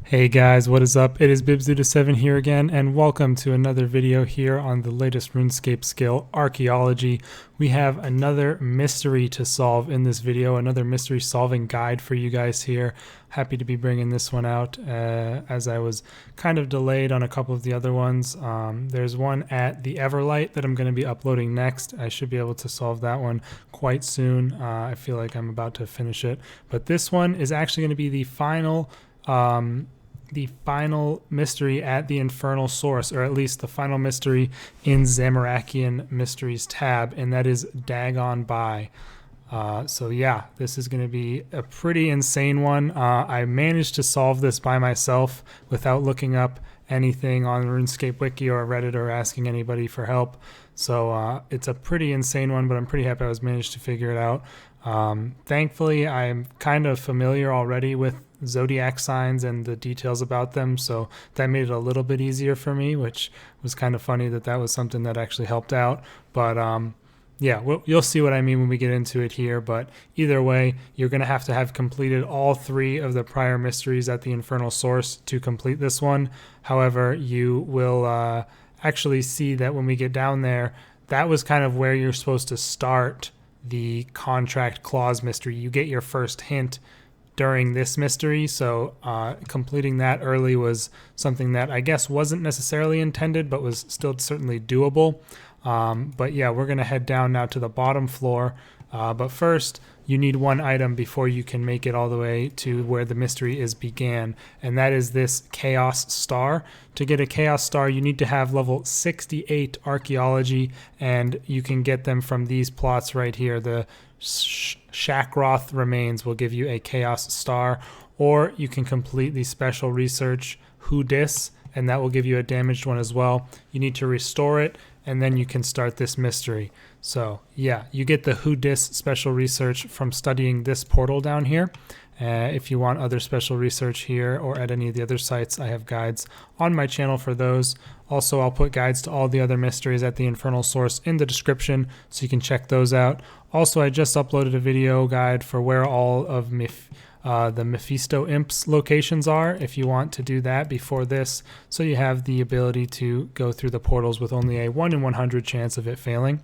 Hey guys, what is up? It is Bibzuda7 here again, and welcome to another video here on the latest RuneScape skill, Archaeology. We have another mystery to solve in this video, another mystery solving guide for you guys here. Happy to be bringing this one out as I was kind of delayed on a couple of the other ones. There's one at the Everlight that I'm going to be uploading next. I should be able to solve that one quite soon. I feel like I'm about to finish it, but this one is actually going to be the final mystery at the infernal source, or at least the final mystery in Zamorakian Mysteries tab, and that is Dagon by. So yeah, this is going to be a pretty insane one. I managed to solve this by myself without looking up anything on RuneScape Wiki or Reddit or asking anybody for help. So it's a pretty insane one, but I'm pretty happy I was managed to figure it out. Thankfully, I'm kind of familiar already with zodiac signs and the details about them, so that made it a little bit easier for me, which was kind of funny that was something that actually helped out. But yeah, you'll see what I mean when we get into it here. But either way, you're going to have completed all three of the prior mysteries at the infernal source to complete this one. However, you will actually see that when we get down there, that was kind of where you're supposed to start the contract clause mystery. You get your first hint during this mystery, so completing that early was something that I guess wasn't necessarily intended, but was still certainly doable. But yeah, we're going to head down now to the bottom floor. But first, you need one item before you can make it all the way to where the mystery began, and that is this Chaos Star. To get a Chaos Star, you need to have level 68 Archaeology, and you can get them from these plots right here. The Shakroth remains will give you a Chaos Star, or you can complete the special research Who Dis, and that will give you a damaged one as well. You need to restore it, and then you can start this mystery. So yeah, you get the Who Dis special research from studying this portal down here. If you want other special research here or at any of the other sites, I have guides on my channel for those. Also, I'll put guides to all the other mysteries at the infernal source in the description, so you can check those out. Also, I just uploaded a video guide for where all of the Mephisto Imps locations are, if you want to do that before this, so you have the ability to go through the portals with only a 1 in 100 chance of it failing.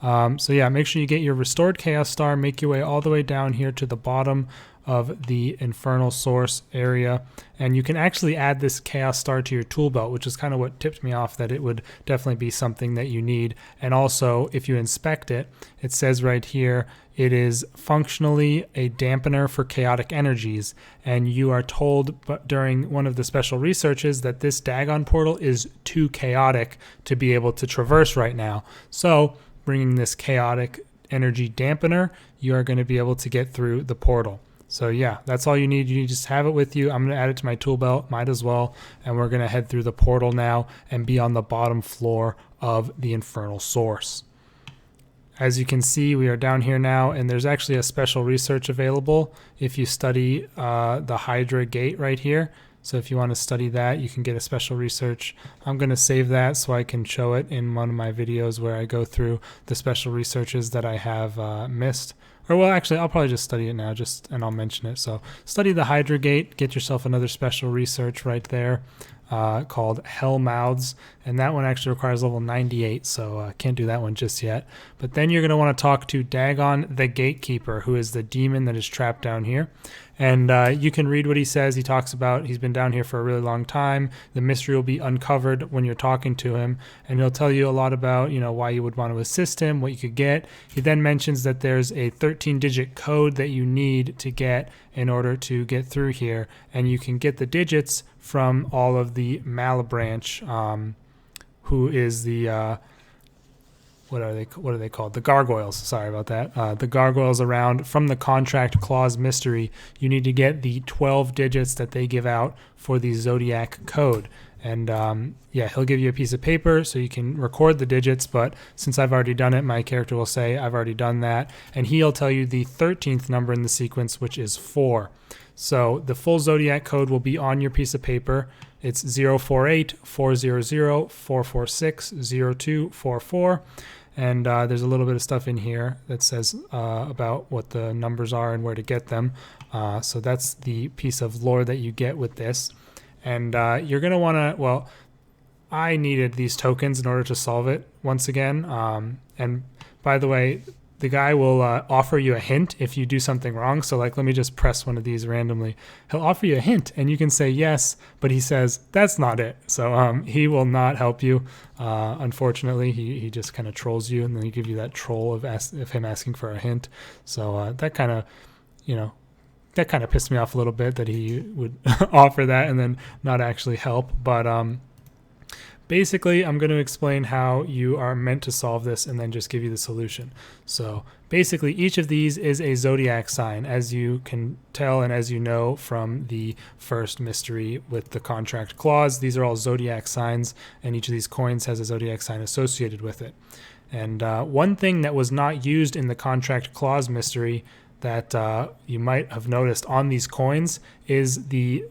So yeah, make sure you get your restored Chaos Star, make your way all the way down here to the bottom of the infernal source area, and you can actually add this Chaos Star to your tool belt, which is kind of what tipped me off that it would definitely be something that you need. And also, if you inspect it, it says right here it is functionally a dampener for chaotic energies, and you are told during one of the special researches that this Dagon portal is too chaotic to be able to traverse right now. So bringing this chaotic energy dampener, you are going to be able to get through the portal. So yeah, that's all you need. You just have it with you. I'm going to add it to my tool belt, might as well. And we're going to head through the portal now and be on the bottom floor of the infernal source. As you can see, we are down here now, and there's actually a special research available if you study the Hydra gate right here. So if you want to study that, you can get a special research. I'm going to save that so I can show it in one of my videos where I go through the special researches that I have missed. Or well, actually, I'll probably just study it now, and I'll mention it. So study the Hydra gate, get yourself another special research right there called Hell Mouths, and that one actually requires level 98, so can't do that one just yet. But then you're going to want to talk to Dagon the Gatekeeper, who is the demon that is trapped down here. And you can read what he says. He talks about he's been down here for a really long time. The mystery will be uncovered when you're talking to him, and he'll tell you a lot about, why you would want to assist him, what you could get. He then mentions that there's a 13-digit code that you need to get in order to get through here, and you can get the digits from all of the Malabranch, who is the what are they called? The gargoyles. Sorry about that. The gargoyles around from the contract clause mystery. You need to get the 12 digits that they give out for the zodiac code. And yeah, he'll give you a piece of paper so you can record the digits. But since I've already done it, my character will say, I've already done that. And he'll tell you the 13th number in the sequence, which is 4. So the full zodiac code will be on your piece of paper. It's 048 400 446 0244. And there's a little bit of stuff in here that says about what the numbers are and where to get them. So that's the piece of lore that you get with this. And you're going to want to, well, I needed these tokens in order to solve it once again. And by the way, the guy will offer you a hint if you do something wrong. So like, let me just press one of these randomly. He'll offer you a hint and you can say yes, but he says, that's not it. So he will not help you. Unfortunately, he just kind of trolls you, and then he give you that troll of him asking for a hint. So that kind of, that kind of pissed me off a little bit that he would offer that and then not actually help. But basically, I'm going to explain how you are meant to solve this and then just give you the solution. So basically, each of these is a zodiac sign, as you can tell and as you know from the first mystery with the contract clause. These are all zodiac signs, and each of these coins has a zodiac sign associated with it. And one thing that was not used in the contract clause mystery that you might have noticed on these coins is the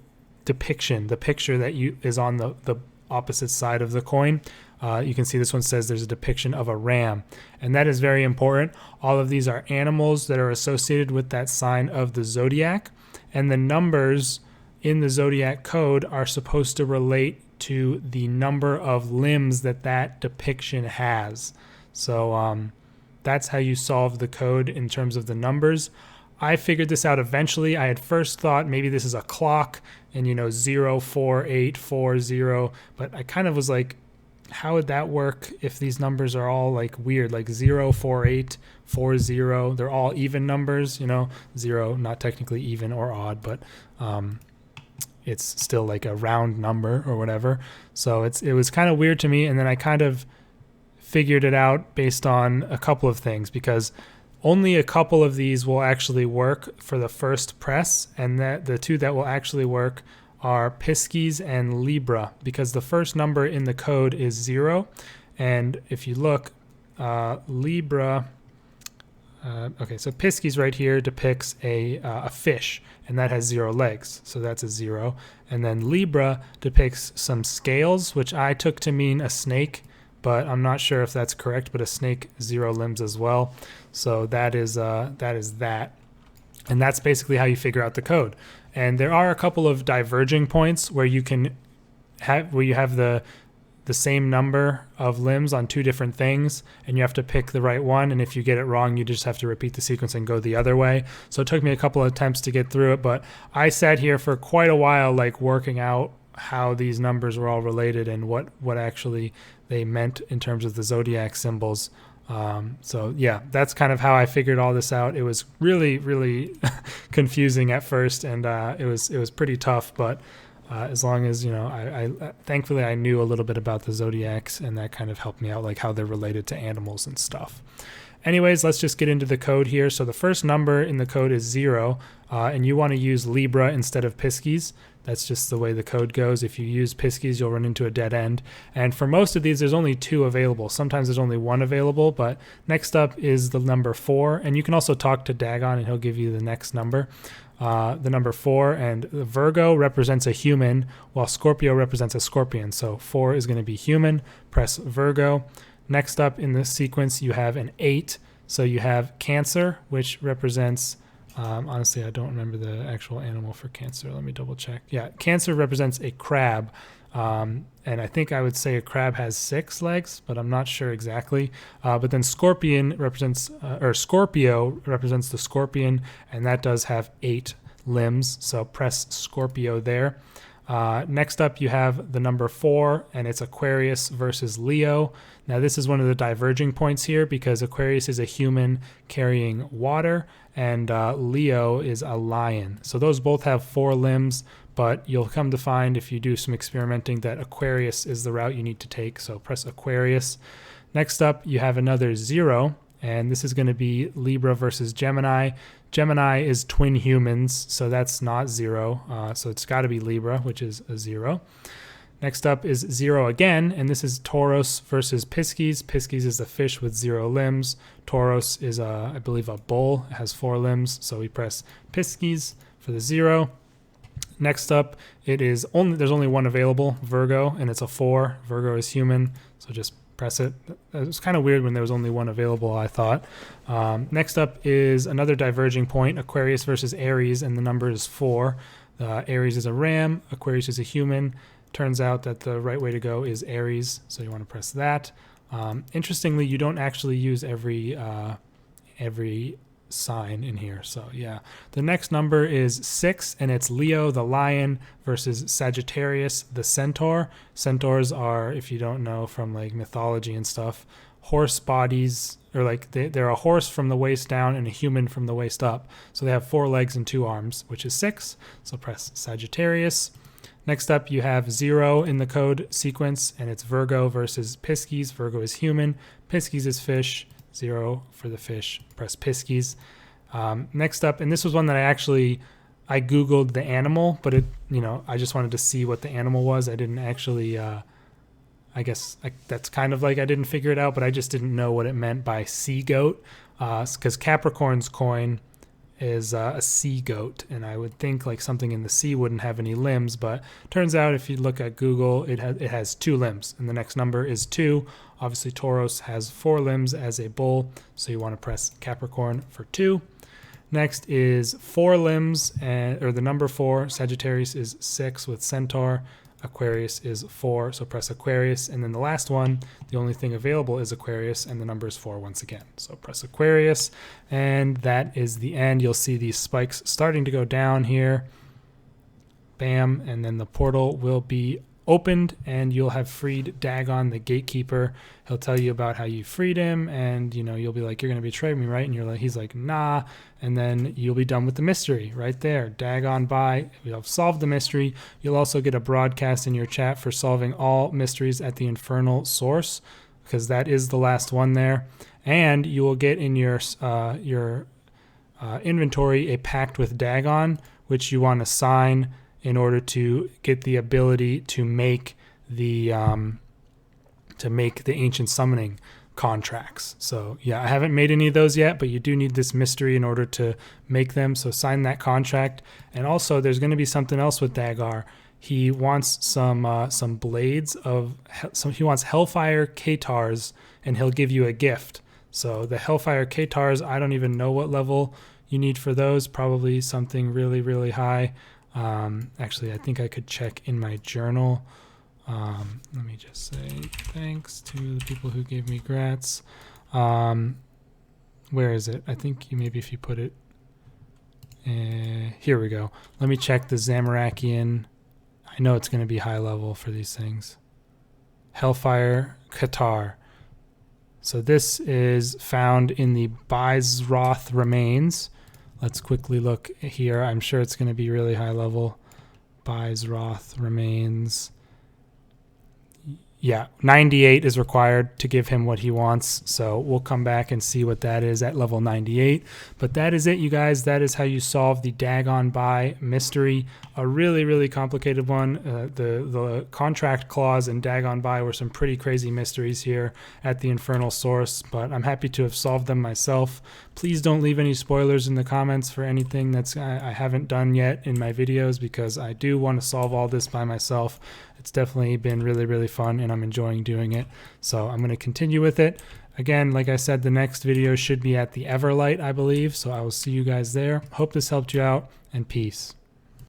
depiction, the picture that is on the opposite side of the coin. You can see this one says there's a depiction of a ram, and that is very important. All of these are animals that are associated with that sign of the zodiac, and the numbers in the zodiac code are supposed to relate to the number of limbs that depiction has. So that's how you solve the code in terms of the numbers. I figured this out eventually. I had first thought maybe this is a clock and 04840, but I kind of was like, how would that work if these numbers are all like weird, like 04840? They're all even numbers, 0 not technically even or odd, but it's still like a round number or whatever. So it was kind of weird to me, and then I kind of figured it out based on a couple of things, because only a couple of these will actually work for the first press, and that the two that will actually work are Pisces and Libra, because the first number in the code is 0. And if you look, Libra, okay, so Pisces right here depicts a fish, and that has 0 legs, so that's a 0. And then Libra depicts some scales, which I took to mean a snake, but I'm not sure if that's correct, but a snake, 0 limbs as well. So that is that. And that's basically how you figure out the code. And there are a couple of diverging points where you have the same number of limbs on two different things, and you have to pick the right one. And if you get it wrong, you just have to repeat the sequence and go the other way. So it took me a couple of attempts to get through it, but I sat here for quite a while, like working out how these numbers were all related and what actually they meant in terms of the zodiac symbols. So yeah, that's kind of how I figured all this out. It was really, really confusing at first, and it was pretty tough, but as long as, I thankfully I knew a little bit about the zodiacs, and that kind of helped me out, like how they're related to animals and stuff. Anyways, let's just get into the code here. So the first number in the code is 0, and you want to use Libra instead of Pisces. That's just the way the code goes. If you use Pisces, you'll run into a dead end. And for most of these, there's only 2 available. Sometimes there's only 1 available, but next up is the number 4. And you can also talk to Dagon, and he'll give you the next number. The number 4, and Virgo represents a human, while Scorpio represents a scorpion. So 4 is going to be human. Press Virgo. Next up in this sequence, you have an 8. So you have Cancer, which represents, honestly, I don't remember the actual animal for Cancer. Let me double check. Yeah, Cancer represents a crab. And I think I would say a crab has 6 legs, but I'm not sure exactly. But then Scorpio represents the scorpion, and that does have 8 limbs. So press Scorpio there. Next up, you have the number 4, and it's Aquarius versus Leo. Now, this is one of the diverging points here, because Aquarius is a human carrying water, and Leo is a lion. So those both have 4 limbs, but you'll come to find, if you do some experimenting, that Aquarius is the route you need to take. So press Aquarius. Next up, you have another 0, and this is going to be Libra versus Gemini. Gemini is twin humans, so that's not 0. So it's got to be Libra, which is a 0. Next up is 0 again, and this is Taurus versus Pisces. Pisces is a fish with 0 limbs. Taurus is, I believe, a bull. It has 4 limbs, so we press Pisces for the 0. Next up, there's only 1 available, Virgo, and it's a 4. Virgo is human, so just press it. It was kind of weird when there was only 1 available, I thought. Next up is another diverging point, Aquarius versus Aries, and the number is 4. Aries is a ram, Aquarius is a human. Turns out that the right way to go is Aries, so you want to press that. Interestingly, you don't actually use every sign in here. So yeah, the next number is 6, and it's Leo the lion versus Sagittarius the centaur. Centaurs are, if you don't know from like mythology and stuff, horse bodies, or like they're a horse from the waist down and a human from the waist up. So they have 4 legs and 2 arms, which is 6. So press Sagittarius. Next up, you have 0 in the code sequence, and it's Virgo versus Pisces. Virgo is human, Pisces is fish. 0 for the fish, press Pisces. Next up, and this was one that I Googled the animal, but I just wanted to see what the animal was. I didn't actually, that's kind of like I didn't figure it out, but I just didn't know what it meant by sea goat, because Capricorn's coin is a sea goat, and I would think like something in the sea wouldn't have any limbs, but turns out if you look at Google, it has 2 limbs, and the next number is 2. Obviously, Taurus has 4 limbs as a bull, so you want to press Capricorn for 2. Next is 4 limbs, or the number 4. Sagittarius is 6 with Centaur. Aquarius is 4, so press Aquarius. And then the last one, the only thing available is Aquarius, and the number is 4 once again. So press Aquarius, and that is the end. You'll see these spikes starting to go down here. Bam, and then the portal will be opened, and you'll have freed Dagon, the gatekeeper. He'll tell you about how you freed him, and you'll be like, you're going to betray me, right? And he's like, nah. And then you'll be done with the mystery right there. Dagon by. You'll have solved the mystery. You'll also get a broadcast in your chat for solving all mysteries at the infernal source, because that is the last one there. And you will get in your inventory a pact with Dagon, which you want to sign in order to get the ability to make the ancient summoning contracts. So yeah, I haven't made any of those yet, but you do need this mystery in order to make them. So sign that contract. And also, there's going to be something else with Dagar. He wants some blades of he wants Hellfire Katars, and he'll give you a gift. So the Hellfire Katars, I don't even know what level you need for those. Probably something really, really high. Actually, I think I could check in my journal. Let me just say thanks to the people who gave me grats. Where is it? I think maybe if you put it, here we go. Let me check the Zamorakian. I know it's going to be high level for these things. Hellfire Qatar. So this is found in the Bizroth remains. Let's quickly look here. I'm sure it's going to be really high level. Bizroth remains. Yeah, 98 is required to give him what he wants. So we'll come back and see what that is at level 98. But that is it, you guys. That is how you solve the Dagon By mystery. A really, really complicated one. The contract clause and Dagon By were some pretty crazy mysteries here at the Infernal Source, but I'm happy to have solved them myself. Please don't leave any spoilers in the comments for anything that's I haven't done yet in my videos, because I do want to solve all this by myself. It's definitely been really, really fun, and I'm enjoying doing it. So I'm going to continue with it. Again, like I said, the next video should be at the Everlight, I believe. So I will see you guys there. Hope this helped you out, and peace.